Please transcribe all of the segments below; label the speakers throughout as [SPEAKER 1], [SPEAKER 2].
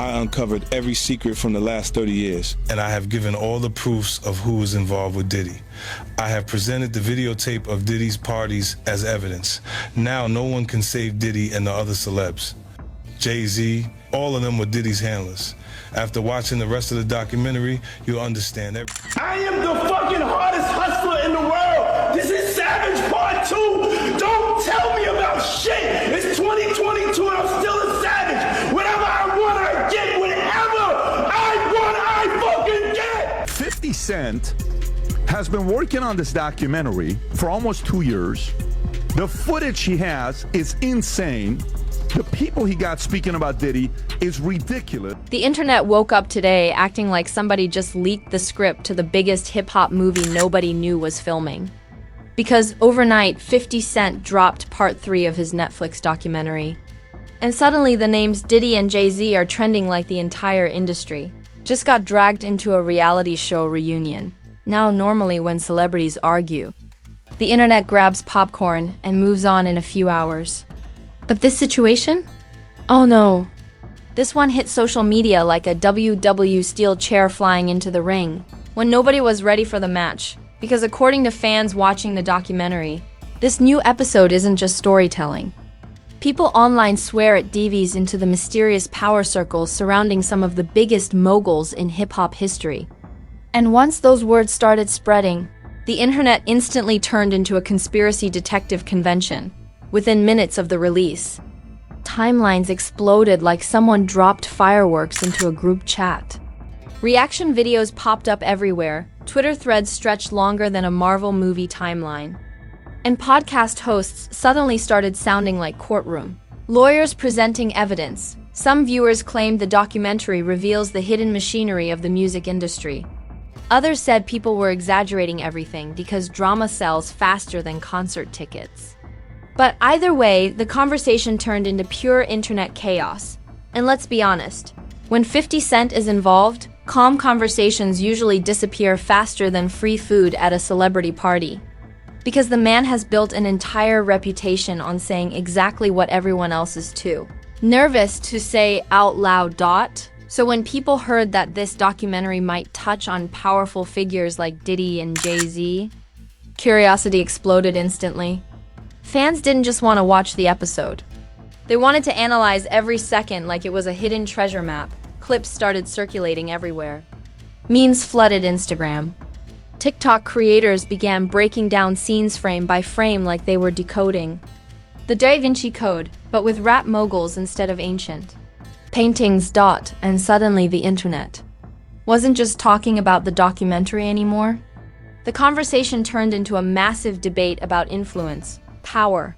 [SPEAKER 1] I uncovered every secret from the last 30 years.
[SPEAKER 2] And I have given all the proofs of who was involved with Diddy. I have presented the videotape of Diddy's parties as evidence. Now no one can save Diddy and the other celebs. Jay-Z, all of them were Diddy's handlers. After watching the rest of the documentary, you'll understand everything.
[SPEAKER 3] I am the fucking hardest hustler in the world. This is Savage Part 2. Don't tell me about shit. It's 2022 and I'm still a savage. Whatever I want, I get. Whatever I want, I fucking get.
[SPEAKER 4] 50 Cent has been working on this documentary for almost 2 years. The footage he has is insane. The people he got speaking about Diddy is ridiculous.
[SPEAKER 5] The internet woke up today acting like somebody just leaked the script to the biggest hip-hop movie nobody knew was filming. Because overnight, 50 Cent dropped part 3 of his Netflix documentary. And suddenly the names Diddy and Jay-Z are trending like the entire industry. Just got dragged into a reality show reunion. Now normally when celebrities argue, the internet grabs popcorn and moves on in a few hours. But this situation? Oh no. This one hit social media like a WW steel chair flying into the ring, when nobody was ready for the match. Because according to fans watching the documentary, this new episode isn't just storytelling. People online swear it devies into the mysterious power circles surrounding some of the biggest moguls in hip-hop history. And once those words started spreading, the internet instantly turned into a conspiracy detective convention. Within minutes of the release, timelines exploded like someone dropped fireworks into a group chat. Reaction videos popped up everywhere, Twitter threads stretched longer than a Marvel movie timeline. And podcast hosts suddenly started sounding like courtroom. Lawyers presenting evidence. Some viewers claimed the documentary reveals the hidden machinery of the music industry. Others said people were exaggerating everything because drama sells faster than concert tickets. But either way, the conversation turned into pure internet chaos. And let's be honest, when 50 Cent is involved, calm conversations usually disappear faster than free food at a celebrity party. Because the man has built an entire reputation on saying exactly what everyone else is too nervous to say out loud. So when people heard that this documentary might touch on powerful figures like Diddy and Jay-Z, curiosity exploded instantly. Fans didn't just want to watch the episode. They wanted to analyze every second like it was a hidden treasure map. Clips started circulating everywhere. Memes flooded Instagram. TikTok creators began breaking down scenes frame by frame like they were decoding the Da Vinci Code, but with rap moguls instead of ancient paintings. And suddenly the internet wasn't just talking about the documentary anymore. The conversation turned into a massive debate about influence, power,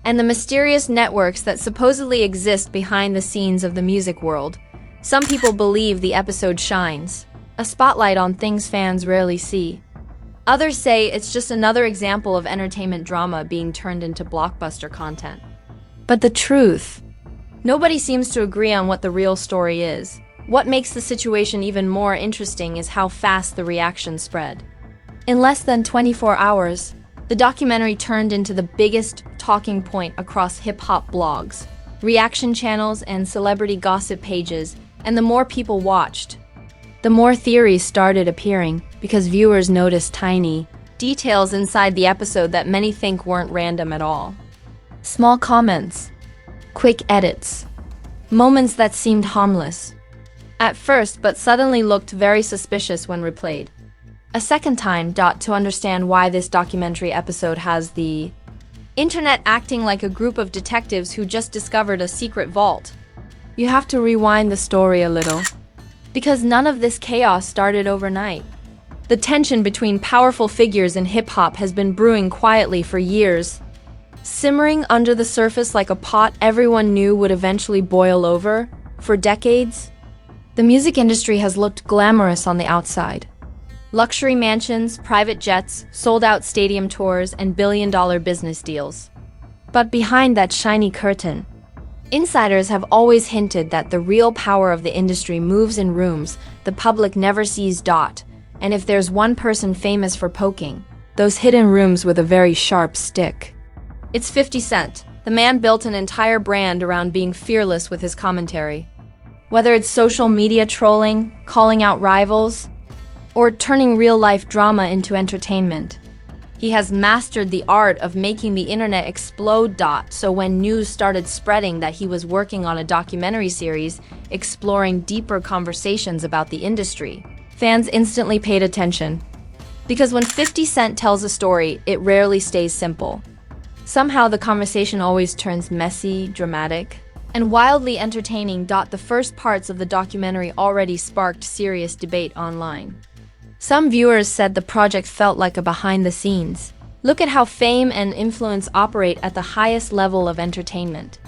[SPEAKER 5] and the mysterious networks that supposedly exist behind the scenes of the music world. Some people believe the episode shines a spotlight on things fans rarely see. Others say it's just another example of entertainment drama being turned into blockbuster content. But the truth, nobody seems to agree on what the real story is. What makes the situation even more interesting is how fast the reaction spread. In less than 24 hours, the documentary turned into the biggest talking point across hip-hop blogs, reaction channels, and celebrity gossip pages, and the more people watched, the more theories started appearing because viewers noticed tiny details inside the episode that many think weren't random at all. Small comments, quick edits, moments that seemed harmless at first but suddenly looked very suspicious when replayed. A second time, to understand why this documentary episode has the internet acting like a group of detectives who just discovered a secret vault. You have to rewind the story a little, because none of this chaos started overnight. The tension between powerful figures in hip-hop has been brewing quietly for years, simmering under the surface like a pot everyone knew would eventually boil over. For decades, the music industry has looked glamorous on the outside. Luxury mansions, private jets, sold-out stadium tours, and billion-dollar business deals. But behind that shiny curtain, insiders have always hinted that the real power of the industry moves in rooms the public never sees. And if there's one person famous for poking those hidden rooms with a very sharp stick, it's 50 Cent. The man built an entire brand around being fearless with his commentary. Whether it's social media trolling, calling out rivals, or turning real-life drama into entertainment, he has mastered the art of making the internet explode. So when news started spreading that he was working on a documentary series exploring deeper conversations about the industry, fans instantly paid attention. Because when 50 Cent tells a story, it rarely stays simple. Somehow the conversation always turns messy, dramatic, and wildly entertaining. The first parts of the documentary already sparked serious debate online. Some viewers said the project felt like a behind-the-scenes look at how fame and influence operate at the highest level of entertainment.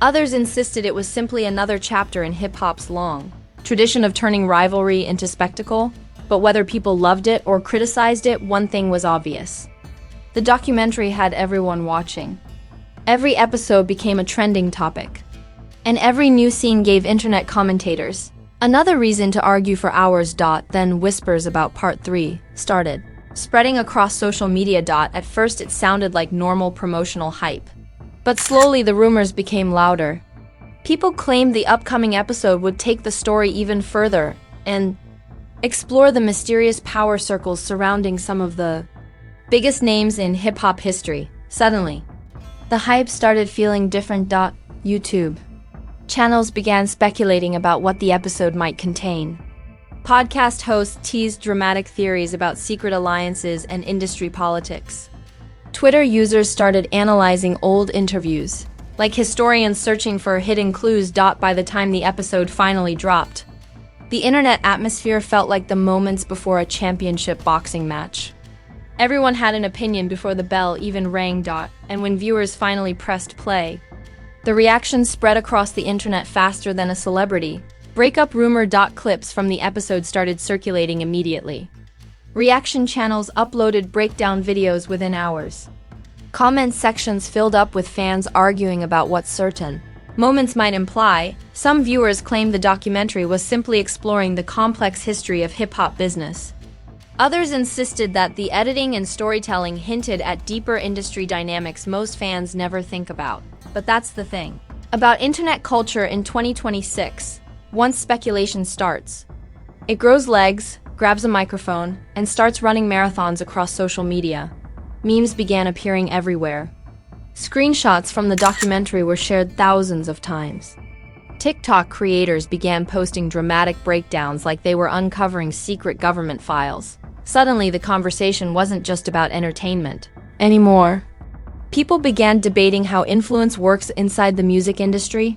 [SPEAKER 5] Others insisted it was simply another chapter in hip-hop's long tradition of turning rivalry into spectacle. But whether people loved it or criticized it, one thing was obvious. The documentary had everyone watching. Every episode became a trending topic, and every new scene gave internet commentators another reason to argue for hours. Then whispers about Part 3 started spreading across social media. At first it sounded like normal promotional hype, but slowly the rumors became louder. People claimed the upcoming episode would take the story even further and explore the mysterious power circles surrounding some of the biggest names in hip-hop history. Suddenly, the hype started feeling different. YouTube channels began speculating about what the episode might contain. Podcast hosts teased dramatic theories about secret alliances and industry politics. Twitter users started analyzing old interviews, like historians searching for hidden clues. By the time the episode finally dropped, the internet atmosphere felt like the moments before a championship boxing match. Everyone had an opinion before the bell even rang. And when viewers finally pressed play, the reaction spread across the internet faster than a celebrity breakup rumor. Clips from the episode started circulating immediately. Reaction channels uploaded breakdown videos within hours. Comment sections filled up with fans arguing about what certain moments might imply. Some viewers claimed the documentary was simply exploring the complex history of hip-hop business. Others insisted that the editing and storytelling hinted at deeper industry dynamics most fans never think about. But that's the thing about internet culture in 2026. Once speculation starts, it grows legs, grabs a microphone, and starts running marathons across social media. Memes began appearing everywhere. Screenshots from the documentary were shared thousands of times. TikTok creators began posting dramatic breakdowns like they were uncovering secret government files. Suddenly, the conversation wasn't just about entertainment anymore. People began debating how influence works inside the music industry,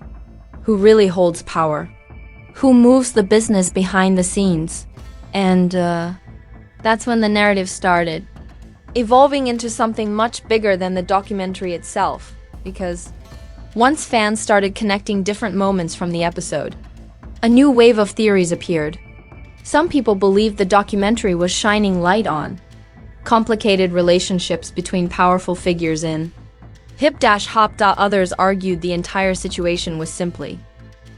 [SPEAKER 5] who really holds power, who moves the business behind the scenes. And that's when the narrative started evolving into something much bigger than the documentary itself, because once fans started connecting different moments from the episode, a new wave of theories appeared. Some people believed the documentary was shining light on complicated relationships between powerful figures in hip-hop. Others argued the entire situation was simply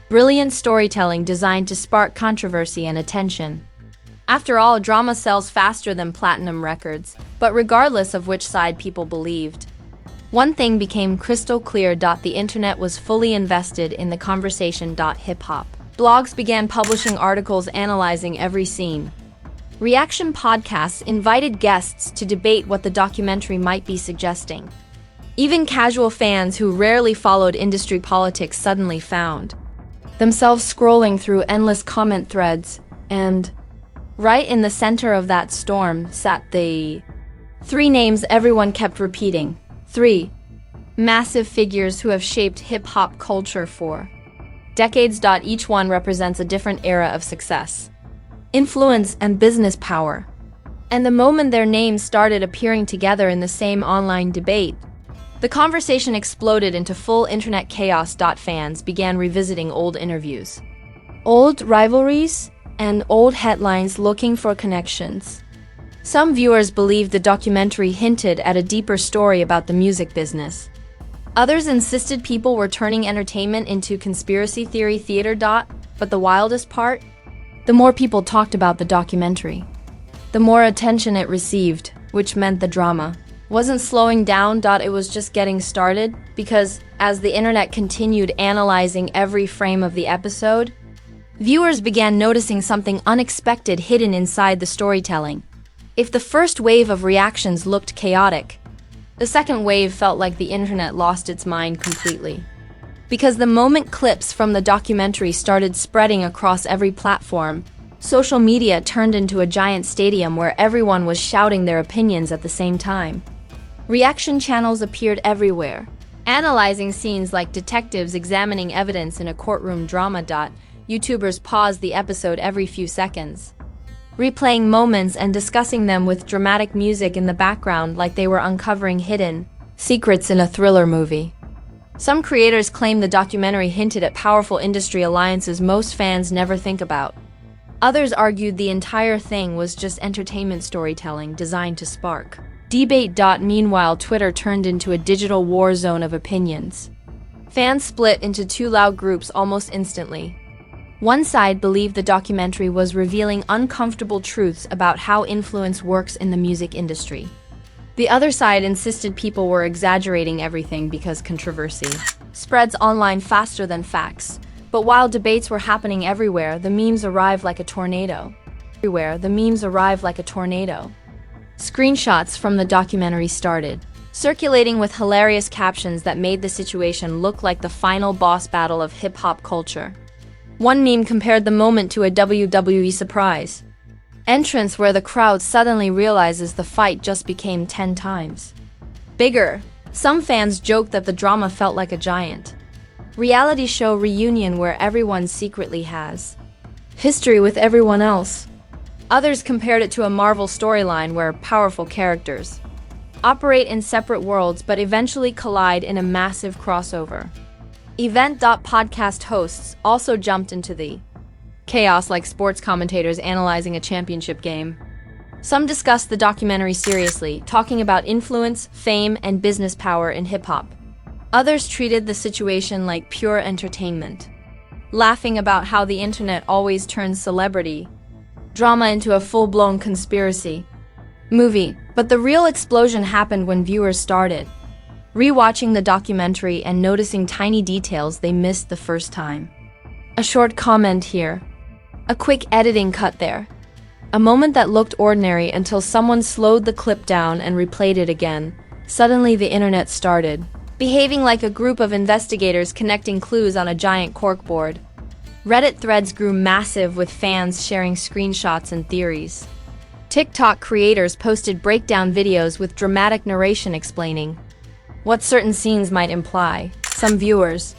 [SPEAKER 5] brilliant storytelling designed to spark controversy and attention. After all, drama sells faster than platinum records. But regardless of which side people believed, one thing became crystal clear. The internet was fully invested in the conversation. Hip-hop blogs began publishing articles analyzing every scene. Reaction podcasts invited guests to debate what the documentary might be suggesting. Even casual fans who rarely followed industry politics suddenly found themselves scrolling through endless comment threads, and right in the center of that storm sat the three names everyone kept repeating. Three massive figures who have shaped hip-hop culture for decades. Each one represents a different era of success, influence, and business power. And the moment their names started appearing together in the same online debate, the conversation exploded into full internet chaos. Fans began revisiting old interviews, old rivalries, and old headlines looking for connections. Some viewers believed the documentary hinted at a deeper story about the music business. Others insisted people were turning entertainment into conspiracy theory theater. But the wildest part? The more people talked about the documentary, the more attention it received, which meant the drama wasn't slowing down. It was just getting started, because as the internet continued analyzing every frame of the episode, Viewers began noticing something unexpected hidden inside the storytelling. If the first wave of reactions looked chaotic, the second wave felt like the internet lost its mind completely. Because the moment clips from the documentary started spreading across every platform, social media turned into a giant stadium where everyone was shouting their opinions at the same time. Reaction channels appeared everywhere, analyzing scenes like detectives examining evidence in a courtroom drama. YouTubers paused the episode every few seconds, replaying moments and discussing them with dramatic music in the background like they were uncovering hidden secrets in a thriller movie. Some creators claim the documentary hinted at powerful industry alliances most fans never think about. Others argued the entire thing was just entertainment storytelling designed to spark debate. Meanwhile, Twitter turned into a digital war zone of opinions. Fans split into two loud groups almost instantly. One side believed the documentary was revealing uncomfortable truths about how influence works in the music industry. The other side insisted people were exaggerating everything because controversy spreads online faster than facts. But while debates were happening everywhere, the memes arrived like a tornado. Screenshots from the documentary started circulating with hilarious captions that made the situation look like the final boss battle of hip-hop culture. One meme compared the moment to a WWE surprise entrance where the crowd suddenly realizes the fight just became 10 times bigger. Some fans joked that the drama felt like a giant reality show reunion where everyone secretly has history with everyone else. Others compared it to a Marvel storyline where powerful characters operate in separate worlds but eventually collide in a massive crossover event. Podcast hosts also jumped into the chaos like sports commentators analyzing a championship game. Some discussed the documentary seriously, talking about influence, fame, and business power in hip-hop. Others treated the situation like pure entertainment, laughing about how the internet always turns celebrity drama into a full-blown conspiracy movie. But the real explosion happened when viewers started rewatching the documentary and noticing tiny details they missed the first time. A short comment here, a quick editing cut there, a moment that looked ordinary until someone slowed the clip down and replayed it again. Suddenly the internet started behaving like a group of investigators connecting clues on a giant corkboard. Reddit threads grew massive with fans sharing screenshots and theories. TikTok creators posted breakdown videos with dramatic narration explaining what certain scenes might imply. Some viewers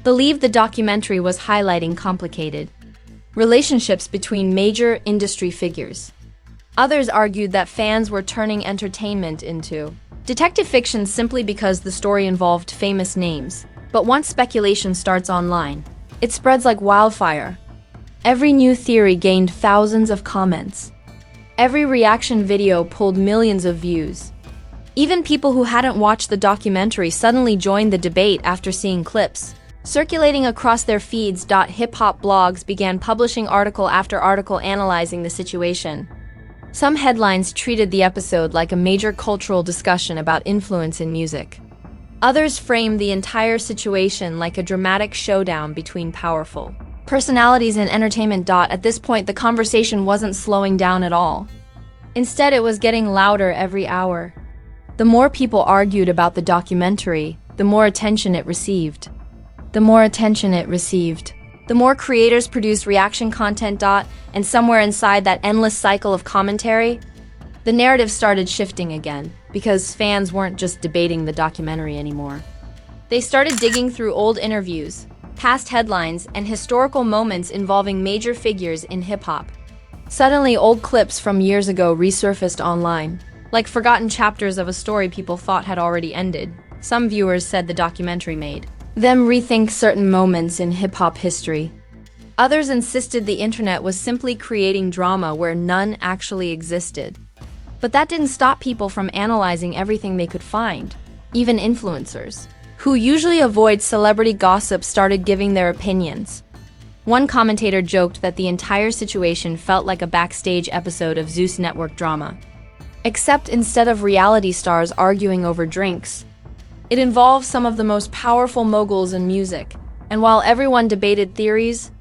[SPEAKER 5] believed the documentary was highlighting complicated relationships between major industry figures. Others argued that fans were turning entertainment into detective fiction simply because the story involved famous names. But once speculation starts online, it spreads like wildfire. Every new theory gained thousands of comments. Every reaction video pulled millions of views. Even people who hadn't watched the documentary suddenly joined the debate after seeing clips circulating across their feeds. Hip-hop blogs began publishing article after article analyzing the situation. Some headlines treated the episode like a major cultural discussion about influence in music. Others framed the entire situation like a dramatic showdown between powerful personalities in entertainment. At this point, the conversation wasn't slowing down at all. Instead, it was getting louder every hour. The more people argued about the documentary, the more attention it received. The more creators produced reaction content. And somewhere inside that endless cycle of commentary, the narrative started shifting again, because fans weren't just debating the documentary anymore. They started digging through old interviews, past headlines, and historical moments involving major figures in hip-hop. Suddenly, old clips from years ago resurfaced online, like forgotten chapters of a story people thought had already ended. Some viewers said the documentary made them rethink certain moments in hip-hop history. Others insisted the internet was simply creating drama where none actually existed. But that didn't stop people from analyzing everything they could find. Even influencers, who usually avoid celebrity gossip, started giving their opinions. One commentator joked that the entire situation felt like a backstage episode of Zeus Network drama. Except instead of reality stars arguing over drinks, it involved some of the most powerful moguls in music. And while everyone debated theories,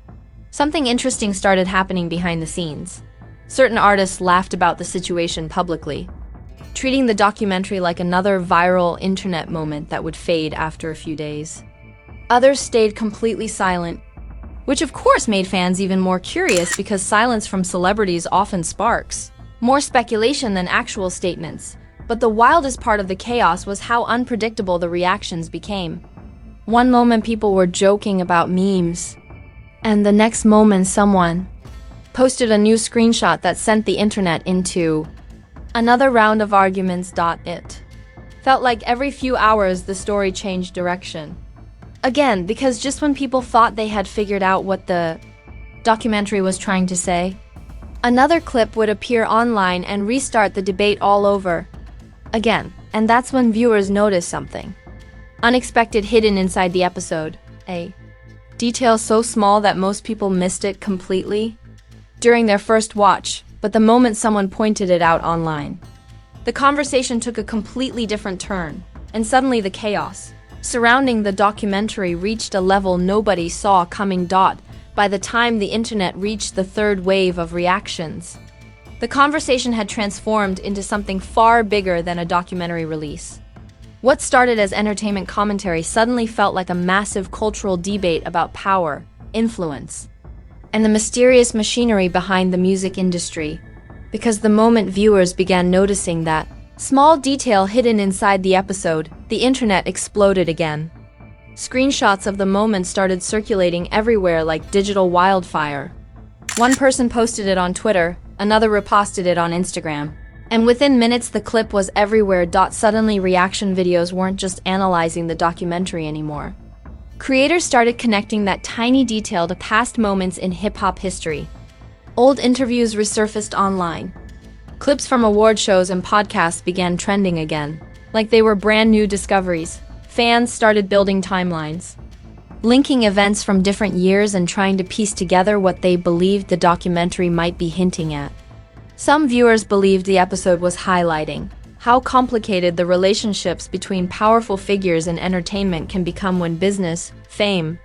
[SPEAKER 5] Something interesting started happening behind the scenes. Certain artists laughed about the situation publicly, treating the documentary like another viral internet moment that would fade after a few days. Others stayed completely silent, which of course made fans even more curious because silence from celebrities often sparks more speculation than actual statements. But the wildest part of the chaos was how unpredictable the reactions became. One moment people were joking about memes, and the next moment someone posted a new screenshot that sent the internet into another round of arguments. It felt like every few hours the story changed direction. Again, because just when people thought they had figured out what the documentary was trying to say, another clip would appear online and restart the debate all over again. And that's when viewers notice something unexpected hidden inside the episode. A detail so small that most people missed it completely during their first watch, but the moment someone pointed it out online, the conversation took a completely different turn, and suddenly the chaos surrounding the documentary reached a level nobody saw coming. By the time the internet reached the third wave of reactions, the conversation had transformed into something far bigger than a documentary release. What started as entertainment commentary suddenly felt like a massive cultural debate about power, influence, and the mysterious machinery behind the music industry. Because the moment viewers began noticing that small detail hidden inside the episode, the internet exploded again. Screenshots of the moment started circulating everywhere like digital wildfire. One person posted it on Twitter, another reposted it on Instagram, and within minutes the clip was everywhere. Suddenly reaction videos weren't just analyzing the documentary anymore. Creators started connecting that tiny detail to past moments in hip-hop history. Old interviews resurfaced online. Clips from award shows and podcasts began trending again, like they were brand new discoveries. Fans started building timelines, linking events from different years and trying to piece together what they believed the documentary might be hinting at. Some viewers believed the episode was highlighting how complicated the relationships between powerful figures in entertainment can become when business, fame,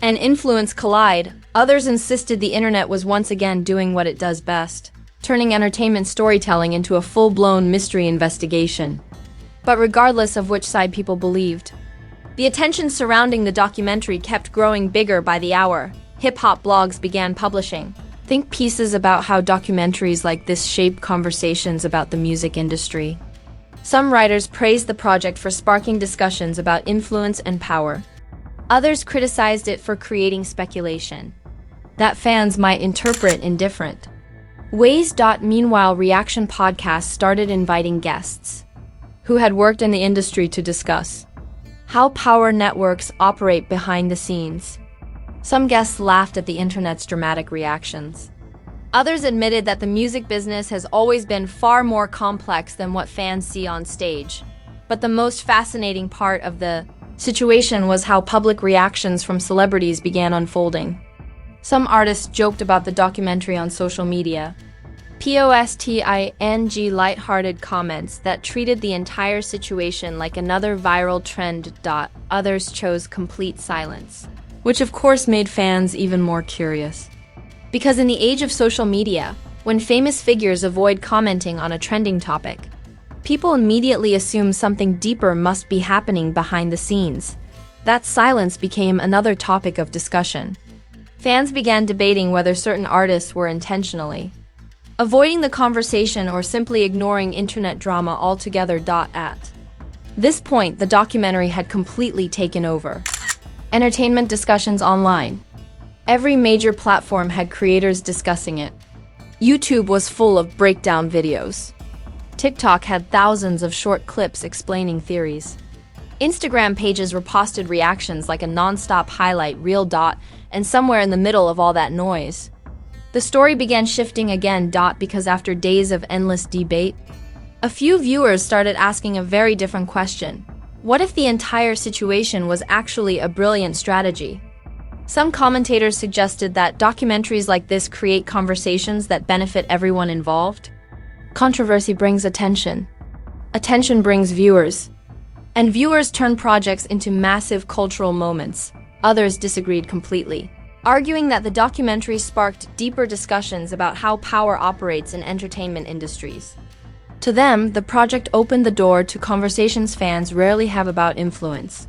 [SPEAKER 5] and influence collide. Others insisted the internet was once again doing what it does best, turning entertainment storytelling into a full-blown mystery investigation. But regardless of which side people believed, the attention surrounding the documentary kept growing bigger by the hour. Hip-hop blogs began publishing think pieces about how documentaries like this shape conversations about the music industry. Some writers praised the project for sparking discussions about influence and power. Others criticized it for creating speculation that fans might interpret in different ways. Meanwhile, reaction podcasts started inviting guests who had worked in the industry to discuss how power networks operate behind the scenes. Some guests laughed at the internet's dramatic reactions. Others admitted that the music business has always been far more complex than what fans see on stage. But the most fascinating part of the situation was how public reactions from celebrities began unfolding. Some artists joked about the documentary on social media, posting lighthearted comments that treated the entire situation like another viral trend. Others chose complete silence, which of course made fans even more curious. Because in the age of social media, when famous figures avoid commenting on a trending topic, people immediately assume something deeper must be happening behind the scenes. That silence became another topic of discussion. Fans began debating whether certain artists were intentionally avoiding the conversation or simply ignoring internet drama altogether. At this point, the documentary had completely taken over entertainment discussions online. Every major platform had creators discussing it. YouTube was full of breakdown videos. TikTok had thousands of short clips explaining theories. Instagram pages reposted reactions like a non-stop highlight reel. And somewhere in the middle of all that noise, the story began shifting again. Because after days of endless debate, a few viewers started asking a very different question. What if the entire situation was actually a brilliant strategy? Some commentators suggested that documentaries like this create conversations that benefit everyone involved. Controversy brings attention. Attention brings viewers. And viewers turn projects into massive cultural moments. Others disagreed completely. arguing that the documentary sparked deeper discussions about how power operates in entertainment industries. To them, the project opened the door to conversations fans rarely have about influence,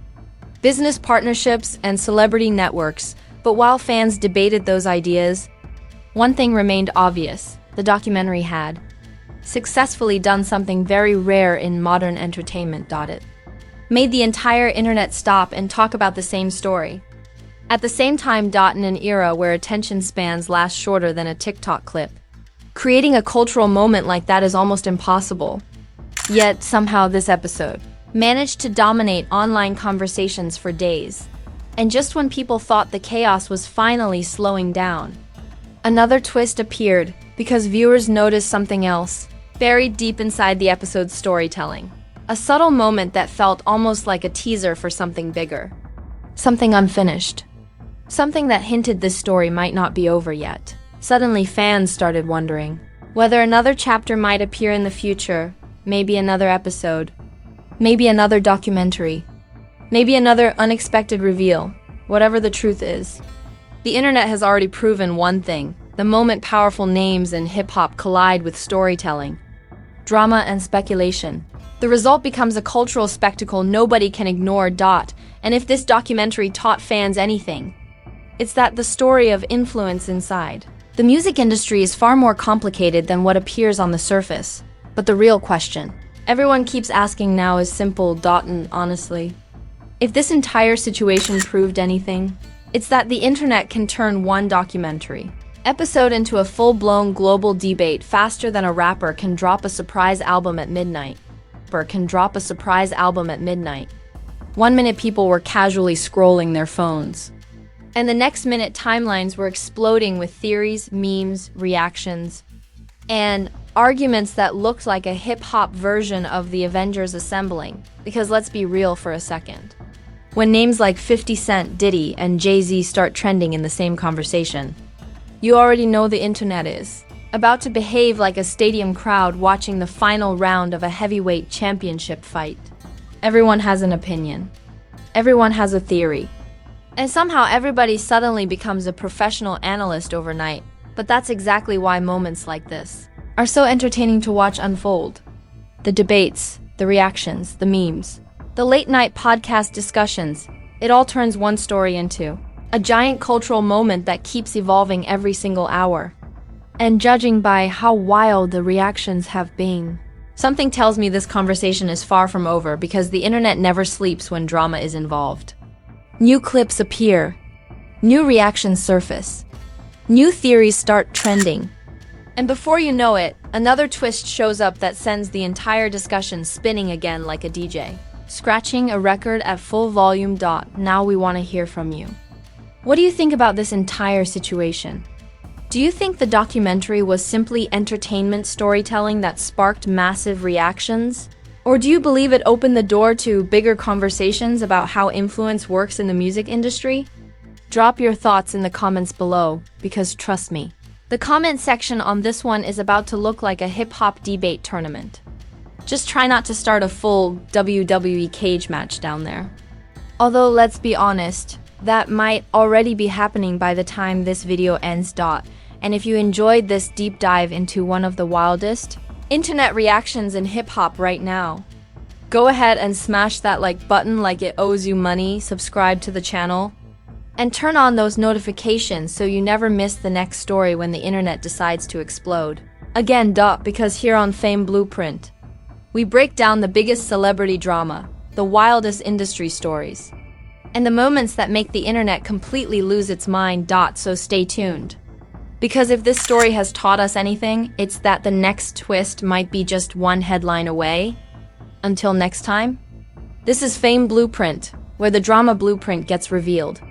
[SPEAKER 5] business partnerships, and celebrity networks. But while fans debated those ideas, one thing remained obvious: the documentary had successfully done something very rare in modern entertainment. It made the entire internet stop and talk about the same story. At the same time, in an era where attention spans last shorter than a TikTok clip, creating a cultural moment like that is almost impossible. Yet, somehow this episode managed to dominate online conversations for days. And just when people thought the chaos was finally slowing down, another twist appeared because viewers noticed something else, buried deep inside the episode's storytelling. A subtle moment that felt almost like a teaser for something bigger. Something unfinished. Something that hinted this story might not be over yet. Suddenly, fans started wondering whether another chapter might appear in the future, maybe another episode, maybe another documentary, maybe another unexpected reveal. Whatever the truth is, the internet has already proven one thing: the moment powerful names in hip-hop collide with storytelling, drama, and speculation, the result becomes a cultural spectacle nobody can ignore. And if this documentary taught fans anything, it's that the story of influence inside the music industry is far more complicated than what appears on the surface. But the real question everyone keeps asking now is simple. And honestly, if this entire situation proved anything, it's that the internet can turn one documentary episode into a full-blown global debate faster than a rapper can drop a surprise album at midnight. 1 minute people were casually scrolling their phones, and the next minute timelines were exploding with theories, memes, reactions, and arguments that looked like a hip-hop version of the Avengers assembling. Because let's be real for a second. When names like 50 Cent, Diddy, and Jay-Z start trending in the same conversation, you already know the internet is about to behave like a stadium crowd watching the final round of a heavyweight championship fight. Everyone has an opinion. Everyone has a theory. And somehow everybody suddenly becomes a professional analyst overnight. But that's exactly why moments like this are so entertaining to watch unfold. The debates, the reactions, the memes, the late-night podcast discussions, it all turns one story into a giant cultural moment that keeps evolving every single hour. And judging by how wild the reactions have been, something tells me this conversation is far from over, because the internet never sleeps when drama is involved. New clips appear, new reactions surface, new theories start trending, and before you know it, another twist shows up that sends the entire discussion spinning again like a DJ, scratching a record at full volume. Now we want to hear from you. What do you think about this entire situation? Do you think the documentary was simply entertainment storytelling that sparked massive reactions? Or do you believe it opened the door to bigger conversations about how influence works in the music industry? Drop your thoughts in the comments below, because trust me, the comment section on this one is about to look like a hip-hop debate tournament. Just try not to start a full WWE cage match down there. Although, let's be honest, that might already be happening by the time this video ends. And if you enjoyed this deep dive into one of the wildest internet reactions in hip-hop right now, go ahead and smash that like button like it owes you money, subscribe to the channel, and turn on those notifications so you never miss the next story when the internet decides to explode. Again, because here on Fame Blueprint, we break down the biggest celebrity drama, the wildest industry stories, and the moments that make the internet completely lose its mind. So stay tuned. Because if this story has taught us anything, it's that the next twist might be just one headline away. Until next time, this is Fame Blueprint, where the drama blueprint gets revealed.